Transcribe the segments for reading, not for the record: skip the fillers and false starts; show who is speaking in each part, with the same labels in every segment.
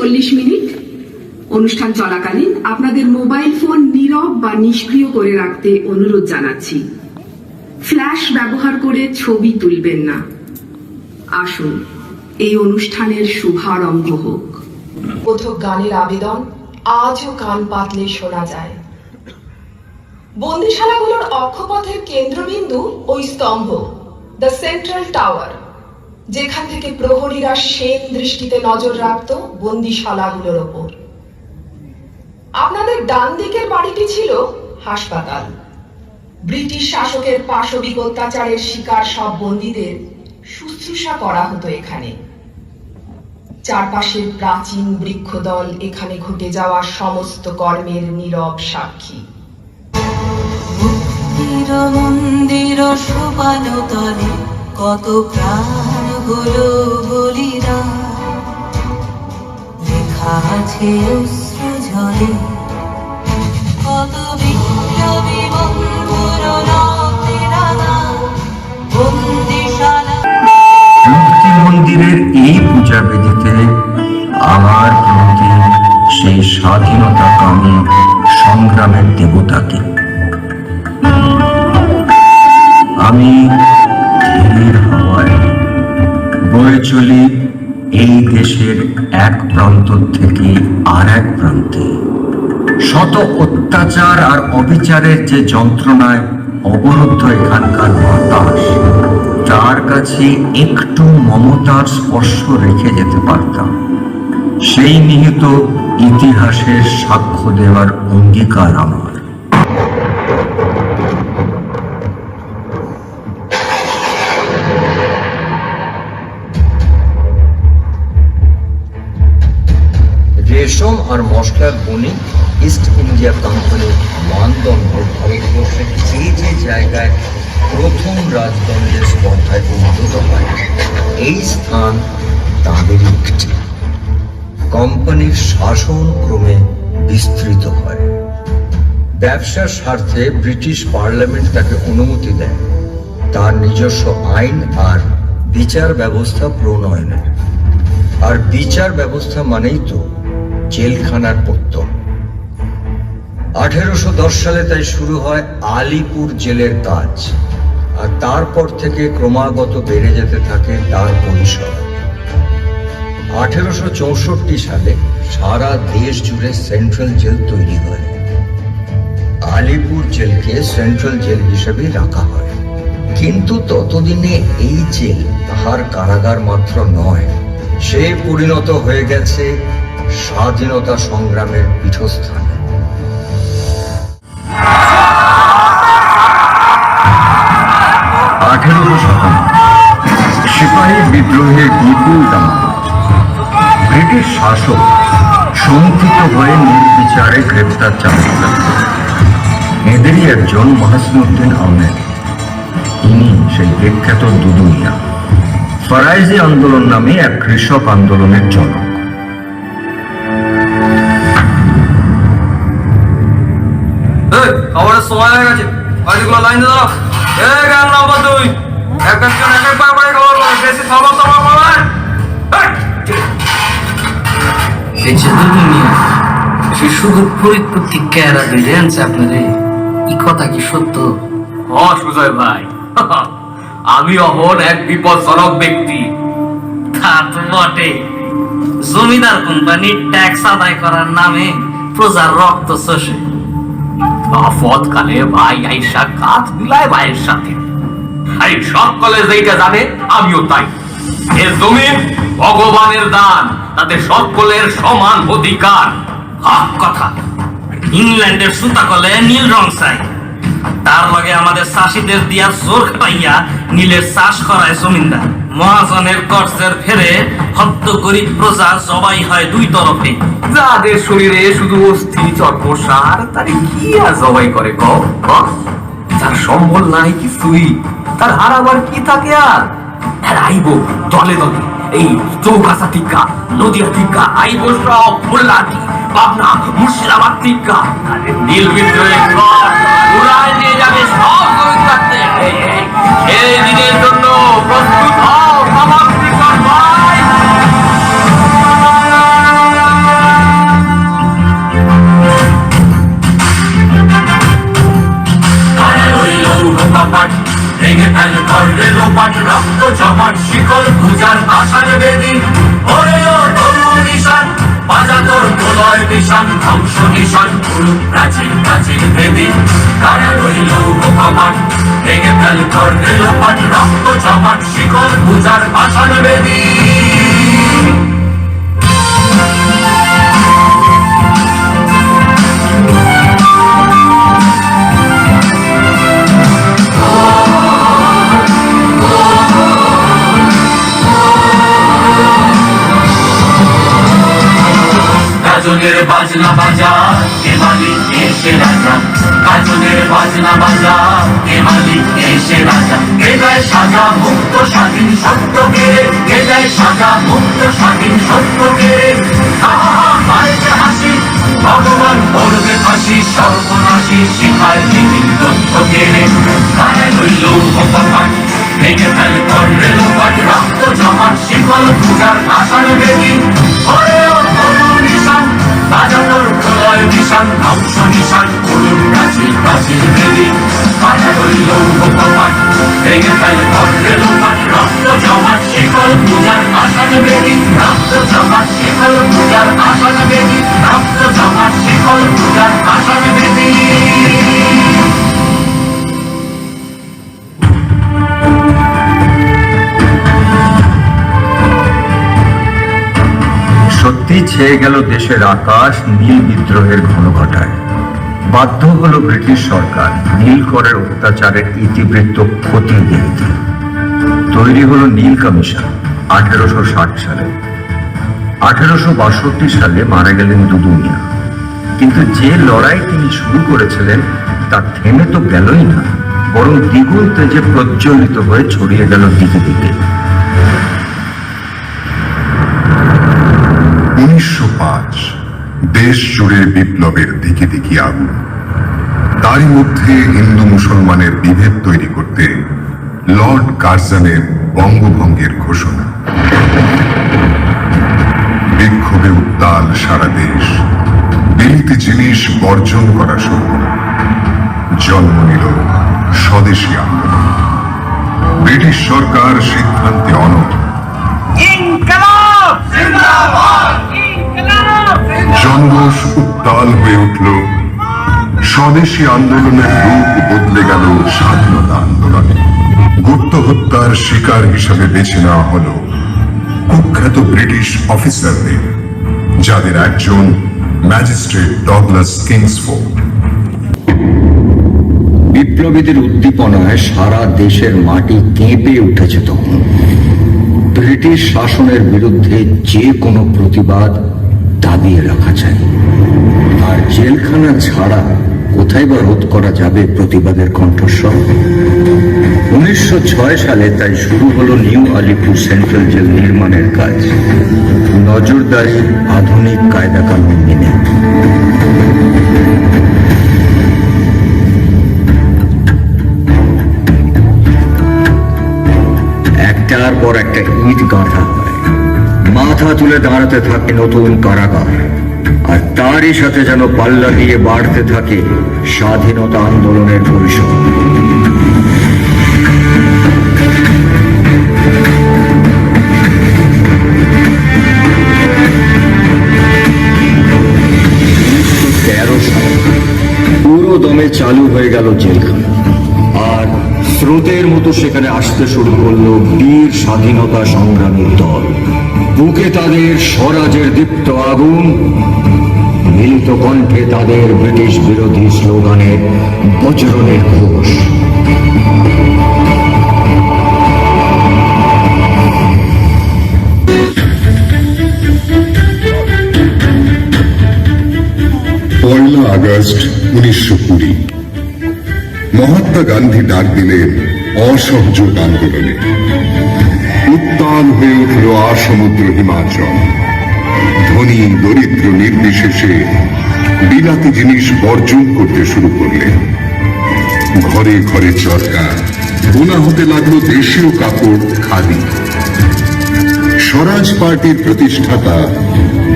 Speaker 1: 40 minute. অনুষ্ঠান চলাকালীন আপনাদের মোবাইল ফোন নীরব বা নিষ্ক্রিয় করে রাখতে অনুরোধ জানাচ্ছি। ফ্ল্যাশ ব্যবহার করে ছবি তুলবেন না। আসুন এই অনুষ্ঠানের শুভারম্ভ হোক।
Speaker 2: বোধক গানের আবেদন আজও কান পাতলে শোনা যায়। বন্দিশালাগুলোর অক্ষপথের কেন্দ্রবিন্দু ওই স্তম্ভ, দ্য সেন্ট্রাল টাওয়ার, যেখান থেকে প্রহরীরা সেন দৃষ্টিতে নজর রাখত বন্দিশালাগুলোর ওপর। আপনাদের ডান দিকের বাড়িটি ছিল হাসপাতাল। ব্রিটিশ শাসকের পাশবিক অত্যাচারের শিকার সব বন্দীদের শুশ্রূষা করা হতো এখানে। চারপাশের প্রাচীন বৃক্ষদল এখানে ঘটে যাওয়া সমস্ত কর্মের নীরব সাক্ষী।
Speaker 3: মন্দির সোপান তলে কত প্রাণ হলো বলিদান, লেখা আছে অশ্রু ঝরে কত বিপ্লবী বন্ধুর রক্তের আদান। বন্দিশালা
Speaker 4: মুক্তি মন্দিরের এই পূজা বেদিতে আমার প্রতি সেই স্বাধীনতা কামী সংগ্রামের দেবতাকে আমি ধীর হাওয়ায় বয়ে চলি এই দেশের এক প্রান্ত থেকে আর এক প্রান্তে। শত অত্যাচার আর অবিচারের যে যন্ত্রণায় অবরুদ্ধ এখানকার বাতাস, তার কাছে একটু মমতার স্পর্শ রেখে যেতে পারতাম। সেই নিহিত ইতিহাসের সাক্ষ্য দেওয়ার অঙ্গীকার আমার। রেশম আর মশলার বণিক ইস্ট ইন্ডিয়া কোম্পানির মানদণ্ড ভারতবর্ষের যে যে জায়গায় প্রথম রাজদণ্ডের স্পর্ধায় উন্নত হয়, এই স্থান তাদেরই একটি। কোম্পানির শাসন ক্রমে বিস্তৃত হয়। ব্যবসার স্বার্থে ব্রিটিশ পার্লামেন্ট তাকে অনুমতি দেয় তার নিজস্ব আইন আর বিচার ব্যবস্থা প্রণয়নের। আর বিচার ব্যবস্থা মানেই তো জেলখানার পত্তন। 1810 সালে তাই শুরু হয় আলিপুর জেলের কাজ, আর তারপর থেকে ক্রমাগত বেড়ে যেতে থাকে তার পরিসর। 1864 সালে সারা দেশ জুড়ে সেন্ট্রাল জেল তৈরি হয়। আলিপুর জেলকে সেন্ট্রাল জেল হিসেবে রাখা হয়। কিন্তু ততদিনে এই জেল তাহার কারাগার মাত্র নয়, সে পরিণত হয়ে গেছে স্বাধীনতা সংগ্রামের পীঠস্থান। 18 শতাব্দী সিপাহী বিদ্রোহের বিপুল দামামত। ব্রিটিশ শাসক শঙ্কিত হয়ে নির্বিচারে গ্রেপ্তার চালাতে লাগলেন। এদেরই একজন মহাসিনুদ্দিন আহমেদ। ইনি সেই বিখ্যাত দুদুমিয়া। ফরাইজি আন্দোলন নামে এক কৃষক আন্দোলনের জনক।
Speaker 5: খবরের সময় হয়ে গেছে, গাড়িগুলো লাইনে দাও। নাম্বার 2 একজন এক একবার করে খবর বলে, বেশি খবর তোমার বলেন।
Speaker 6: শুধু ফরিদপুর থেকে এরা বেড়ে আনছে আপনারে, এই কথা কি সত্য?
Speaker 5: সুজয় ভাই, আমি অহন এক বিপজ্জনক ব্যক্তি।
Speaker 6: তা তো বটে, জমিদার কোম্পানির ট্যাক্স আদায় করার নামে প্রজার রক্ত চষে।
Speaker 5: আপদকালে ভাই আইসা কাজ মিলায় ভাইয়ের সাথে। এই সকলে যেটা জানে আমিও তাই। এ জমিন ভগবানের দান, তাতে সকলের সমান অধিকার।
Speaker 6: হক কথা। ইংল্যান্ডের সুতা কলে নীল রং চাই, তার লগে আমাদের চাষিদের দিয়া জোর খাটাইয়া নীলের চাষ করায় জমিনদার। মহাজনের কর্জের ফেরে হত্য গরিব প্রজা জবাই হয় দুই তরফে।
Speaker 5: যাদের শরীরে শুধু অস্থি চর্মসার, তারে কি আর জবাই করে কও? যার সম্বল নাই কিছুই, তার হারাবার কি থাকে? আর আইব দলে দলে, এই চৌকাছা টিকা, নদিয়া টিকা, আইব সব মোল্লাটি, পাবনা, মুর্শিদাবাদ টিকা। নীল বিদ্রোহে উড়ায় নিয়ে যাবে সব জমিদারতে। এই দিনের জন্য প্রস্তুত হও আমার কৃষক ভাই। ধ্বংস নিশান পুরো প্রাচীর প্রাচীর ভেদি কারা রইল কমান ভেঙে ফেল কর দিল পান রক্ত জমান শিকল পূজার পাষাণ বেদী গাজনের বাজনা বাজা কে মালিক এসে রাজা গাজনের বাজনা বাজা কে মালিক এসে রাজা কে দেয় সাজা মুক্ত স্বাধীন সত্যকে কে দেয় সাজা মুক্ত স্বাধীন সত্যকে বাড়িতে হাসি ভগবান করবে ফাঁসি সর্বনাশী শিখায় বিভিন্ন তথ্যকে গায়ে রইল ভগবান ভেঙে ফেল কর রেলপাট রক্ত জমাট শিকল পূজার আষাঢ় বেদি বাজানোর প্রলয় নিশান ধ্বংস নিশান করুন প্রাচীর প্রাচীর বেদি কাটা রইল ভগবান ভেঙে ফেল কর রেলপাট রক্ত জমাট শিকল পূজার আষাঢ় বেদি রক্ত জমাট শিকল পূজার আষাঢ় বেদি রক্ত জমাট শিকল পূজার আষাঢ় বেদি
Speaker 4: সত্যি ছেয়ে গেল দেশের আকাশ নীল বিদ্রোহের ঘনঘটায়। বাধ্য হলো ব্রিটিশ সরকার নীল করের অত্যাচারের ইতিবৃত্ত খতিয়ে দেখতে। তৈরি হলো নীল কমিশন 1860 সালে। 1862 সালে মারা গেলেন দুদুমিয়া। কিন্তু যে লড়াই তিনি শুরু করেছিলেন তা থেমে তো গেলই না, বরং দ্বিগুণ তেজে প্রজ্বলিত হয়ে ছড়িয়ে গেল দিকে দিকে।
Speaker 7: 1905 দেশ জুড়ে বিপ্লবের দিকে দিকে আগুন। তারই মধ্যে হিন্দু মুসলমানের বিভেদ তৈরি করতে লর্ড কার্জনের বঙ্গভঙ্গের ঘোষণা। বিক্ষোভে উত্তাল সারা দেশ। বিলিতি জিনিস বর্জন করা শুরু। জন্ম নিল স্বদেশী আন্দোলন। ব্রিটিশ সরকার সিদ্ধান্তে অনড়। জনরোষ উত্তাল হয়ে উঠল। স্বদেশী আন্দোলনের রূপ বদলে গেল স্বাধীনতা আন্দোলনে। গুপ্ত হত্যার শিকার হিসেবে বেছে নেওয়া হল কুখ্যাত ব্রিটিশ অফিসারদের, যাদের একজন ম্যাজিস্ট্রেট ডগলাস কিংসফোর্ড।
Speaker 4: বিপ্লবীদের উদ্দীপনায় সারা দেশের মাটি কেঁপে উঠেছে তখন। ব্রিটিশ শাসনের বিরুদ্ধে যে কোনো প্রতিবাদ দাবিয়ে রাখা চাই। আর জেলখানা ছাড়া কোথায় বা রোধ করা যাবে প্রতিবাদের কণ্ঠস্বর? 1906 সালে তাই শুরু হলো নিউ আলিপুর সেন্ট্রাল জেল নির্মাণের কাজ, নজরদারি আধুনিক কায়দা কানুন মেনে। একটার পর একটা ইট গাঁথা হয়, মাথা তুলে দাঁড়াতে থাকে নতুন কারাগার, আর তারই সাথে যেন পাল্লা দিয়ে বাড়তে থাকে স্বাধীনতা আন্দোলনের পরিসর। পুরো দমে চালু হয়ে গেল জেলখানা, আর স্রোতের মতো সেখানে আসতে শুরু করলো বীর স্বাধীনতা সংগ্রামীর দল। বুকে তাদের স্বরাজের দীপ্ত আগুন, মিলিত কণ্ঠে তাদের ব্রিটিশ বিরোধী স্লোগানের বজ্রনের ঘোষ।
Speaker 7: পয়লা আগস্ট 1920 মহাত্মা গান্ধী ডাক দিলেন অসহযোগ আন্দোলনে। উত্তাল হয়ে উঠল আসমুদ্র হিমাচল। ধনী দরিদ্র নির্বিশেষে বিলাতি জিনিস বর্জন করতে শুরু করলেন। ঘরে ঘরে চরকা, বোনা হতে লাগলো দেশীয় কাপড় খাদি। স্বরাজ পার্টির প্রতিষ্ঠাতা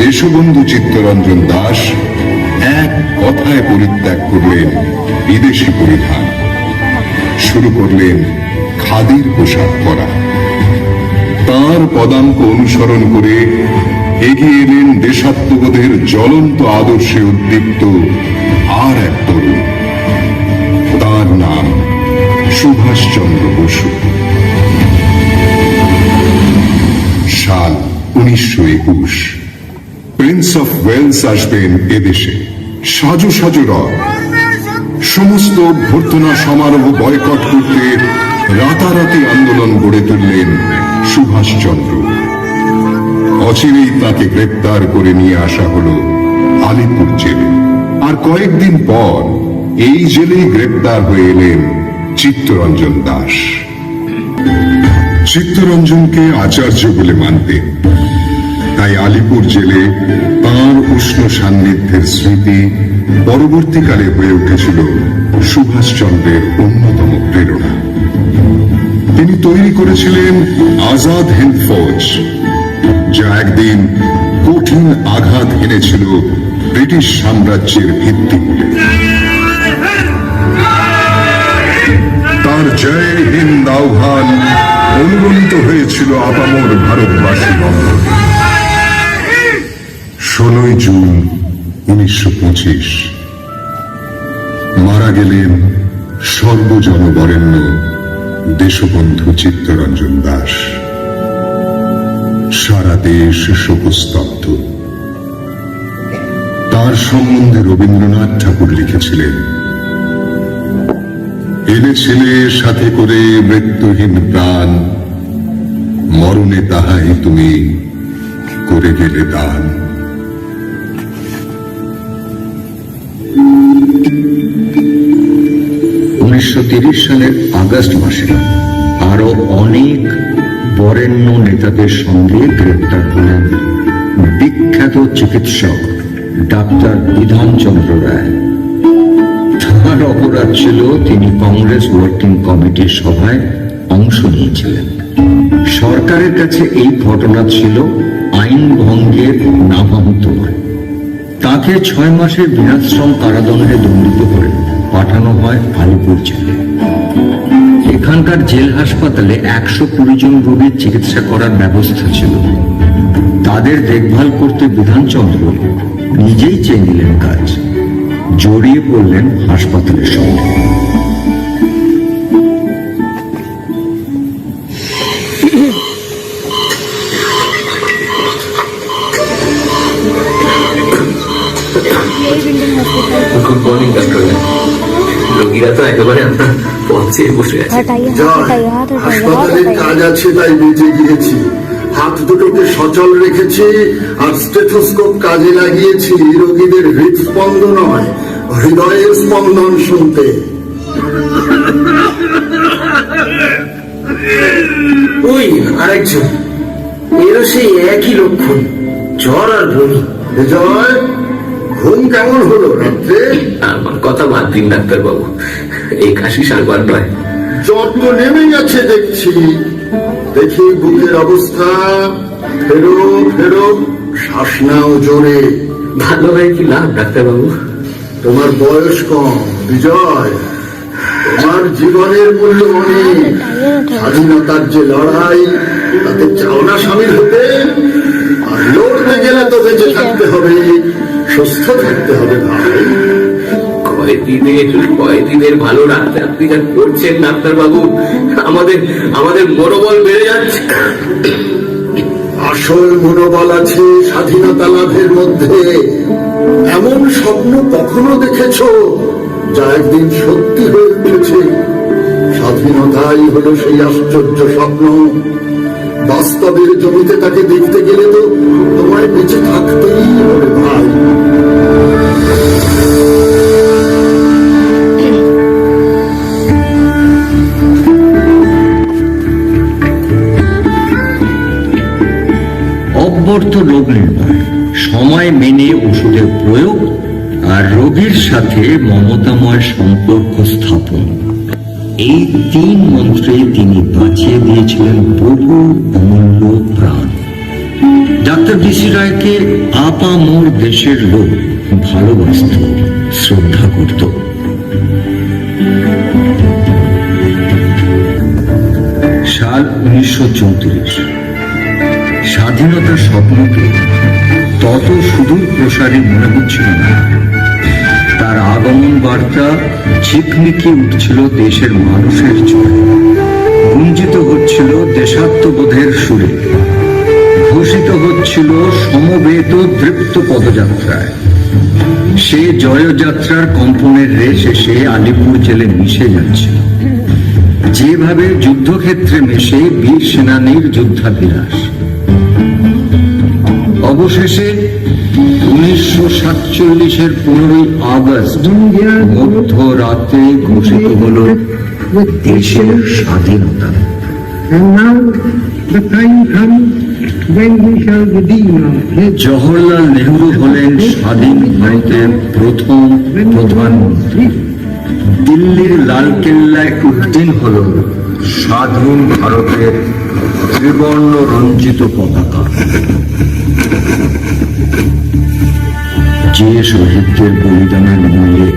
Speaker 7: দেশবন্ধু চিত্তরঞ্জন দাস এক কথায় পরিত্যাগ করলেন বিদেশি পরিধান। শুরু করলেন খাদির পোশাক পরা। তার পদাঙ্ক অনুসরণ করে এগিয়ে এলেন দেশাত্মবোধের জ্বলন্ত আদর্শে উদ্দীপ্ত আর এক তরুণ। তার নাম সুভাষচন্দ্র বসু। সাল 1921। প্রিন্স অফ ওয়েলস আসবেন এদেশে। সাজো সাজো রব। সমস্ত অভ্যর্থনা সমারোহ বয়কট করতে রাতারাতি আন্দোলন গড়ে তুললেন সুভাষচন্দ্র। অচিরেই তাকে গ্রেপ্তার করে নিয়ে আসা হলো আলিপুর জেলে। আর কয়েকদিন পর এই জেলেই গ্রেপ্তার হয়ে এলেন চিত্তরঞ্জন দাস। চিত্তরঞ্জনকে আচার্য বলে মানতেন, তাই আলিপুর জেলে তাঁর উষ্ণ সান্নিধ্যের স্মৃতি পরবর্তীকালে হয়ে উঠেছিল সুভাষচন্দ্রের অন্যতম প্রেরণা। তিনি তৈরি করেছিলেন আজাদ হিন্দ ফৌজ, যা একদিন কঠিন আঘাত এনেছিল ব্রিটিশ সাম্রাজ্যের ভিত্তিমূলে। তার জয় হিন্দ আহ্বান অনুরণিত হয়েছিল আপামর ভারতবাসী অঙ্গনে। 16 জুন 1925 মারা গেলেন সর্বজনবরেণ্য দেশবন্ধু চিত্তরঞ্জন দাস। সারা দেশ শোকস্তব্ধ। তার সম্বন্ধে রবীন্দ্রনাথ ঠাকুর লিখেছিলেন, এনেছিলে সাথে করে মৃত্যুহীন প্রাণ, মরণে তাহাই তুমি করে গেলে দান।
Speaker 4: 1930 সালের আগস্ট মাসে আরো অনেক বরেণ্য নেতাদের সঙ্গে গ্রেপ্তার হলেন বিখ্যাত চিকিৎসক ডাক্তার বিধানচন্দ্র রায়। তাঁর অপরাধ ছিল তিনি কংগ্রেস ওয়ার্কিং কমিটির সভায় অংশ নিয়েছিলেন। সরকারের কাছে এই ঘটনা ছিল আইন ভঙ্গের নামান্তর। তাকে 6 মাসের বিনাশ্রম কারাদণ্ডে দণ্ডিত করে পাঠানো হয় আলিপুর জেলে। এখানকার জেল হাসপাতালে 120 জন রোগীর চিকিৎসা করার ব্যবস্থা ছিল। তাদের দেখভাল করতে বিধানচন্দ্র নিজেই চেয়ে নিলেন কাজ, জড়িয়ে পড়লেন হাসপাতালের সঙ্গে।
Speaker 5: Good morning doctor. রোগীরা তো একেবারে আপনার পথে বসে আছে।
Speaker 8: হাসপাতালের কাজ আছে তাই বেঁচে গিয়েছি। হাত দুটোকে সচল রেখেছি আর স্টেথোস্কোপ কাজে লাগিয়েছি রোগীদের হৃদস্পন্দন নয়, হৃদয়ের স্পন্দন শুনতে।
Speaker 9: ওই আরেকজন, এরও সেই একই লক্ষণ, জ্বর আর বমি।
Speaker 8: বিজয়, ঘুম কেমন হলো রাত্রে?
Speaker 5: আমার কথা বাদ দিন ডাক্তার বাবু, এই কাশি সারবার নয়।
Speaker 8: জ্বর তো নেমে গেছে দেখছি। দেখি বুকের অবস্থা। ফেরো ফেরো, শ্বাস নাও জোরে।
Speaker 5: ভালো হয় কি লাভ ডাক্তার বাবু?
Speaker 8: তোমার বয়স কম বিজয়, তোমার জীবনের মূল্য অনেক। স্বাধীনতার যে লড়াই, তাতে চাও না সামিল হতে? আর লড়তে গেলে তো বেঁচে থাকতে হবে, সুস্থ থাকতে হবে ভাই।
Speaker 5: কয়দিনের ভালো রাখতে আপনি যা করছেন ডাক্তার বাবু, আমাদের মনোবল বেড়ে যাচ্ছে।
Speaker 8: আসল মনোবল আছে স্বাধীনতা লাভের মধ্যে। এমন স্বপ্ন কখনো দেখেছো যা একদিন সত্যি হয়ে উঠেছে? স্বাধীনতাই হলো সেই আশ্চর্য স্বপ্ন। বাস্তবের জমিতে তাকে দেখতে গেলে তো তোমায় বেঁচে থাকতেই হবে ভাই।
Speaker 4: অব্যর্থ রোগ নির্ণয়, সময় মেনে ওষুধের প্রয়োগ আর রোগীর সাথে মমতাময় সম্পর্ক স্থাপন, এই 3 মন্ত্রে তিনি বাঁচিয়ে দিয়েছিলেন বহু অমূল্য প্রাণ। ডাক্তার বিসি রায়কে আপামর দেশের লোক ভালোবাসত, শ্রদ্ধা করত। সাল 1934। স্বাধীনতার স্বপ্নকে তত সুদূর প্রসারী মনে হচ্ছিল না। তার আগমন বার্তা ঝিকমিকি উঠছিল দেশের মানুষের চোখে, গুঞ্জিত হচ্ছিল দেশাত্মবোধের সুরে, ঘোষিত হচ্ছিল সমবেত দৃপ্ত পদযাত্রায়। সে জয়যাত্রার কম্পনের রেশ এসে আলিপুর জেলে মিশে যাচ্ছিল, যেভাবে যুদ্ধক্ষেত্রে মেশে বীর সেনানীর যুদ্ধাভিলাষ। অবশেষে 1947-এর 15ই আগস্ট মধ্যরাতে ঘোষিত হল দেশের স্বাধীনতা। জওহরলাল নেহরু হলেন স্বাধীন ভারতের প্রথম প্রধানমন্ত্রী। দিল্লির লালকেল্লায় উদ্দিন হল স্বাধীন ভারতের ত্রিবর্ণ রঞ্জিত পতাকা। যে শহীদদের বলিদানের মূল্যে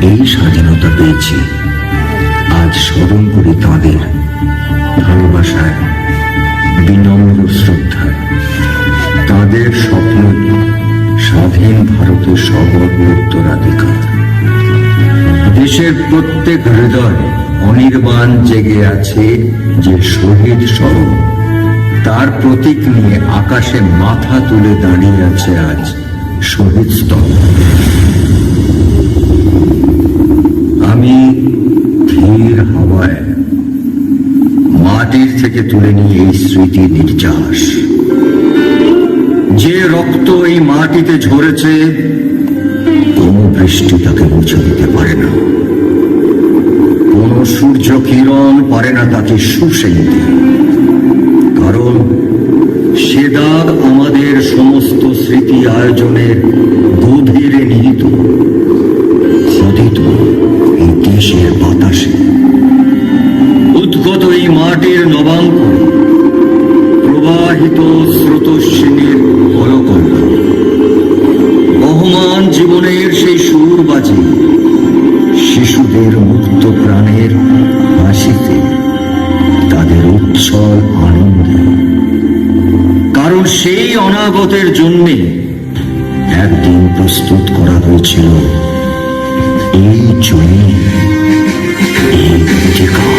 Speaker 4: এই স্বাধীনতা পেয়েছি, আজ স্মরণ করি তাদের ভালোবাসায়, বিনম্র শ্রদ্ধায়। তাদের স্বপ্ন স্বাধীন ভারতের সগর্ব উত্তরাধিকার। দেশের প্রত্যেক হৃদয় অনির্বাণ জেগে আছে যে শহীদ স্মরণ, তার প্রতীক নিয়ে আকাশে মাথা তুলে দাঁড়িয়ে আছে আজ শহীদ স্তম্ভ। আমি ধীর হাওয়ায় মাটির থেকে তুলে নিয়ে এই স্মৃতি নির্যাস। যে রক্ত এই মাটিতে ঝরেছে, কোনো বৃষ্টি তাকে মুছে দিতে পারে না, কোন সূর্য কিরণ পারে না তাকে শুষে নিতে। কারণ সে দাগ আমাদের সমস্ত স্মৃতি আয়োজনের গভীরে নিহিত, খোদিত এই দেশের বাতাসে, উদ্গত এই মাটির নবাঙ্কুরে, প্রবাহিত স্রোতস্বিনীর কলকল্পে। বহমান জীবনের সেই সুর বাজে শিশুদের মুক্ত প্রাণের হাসিতে, তাদের উচ্ছল আনন্দে। কারণ সেই অনাগতের জন্যে একদিন প্রস্তুত করা হয়েছিল এই জমি, এই অধিকার।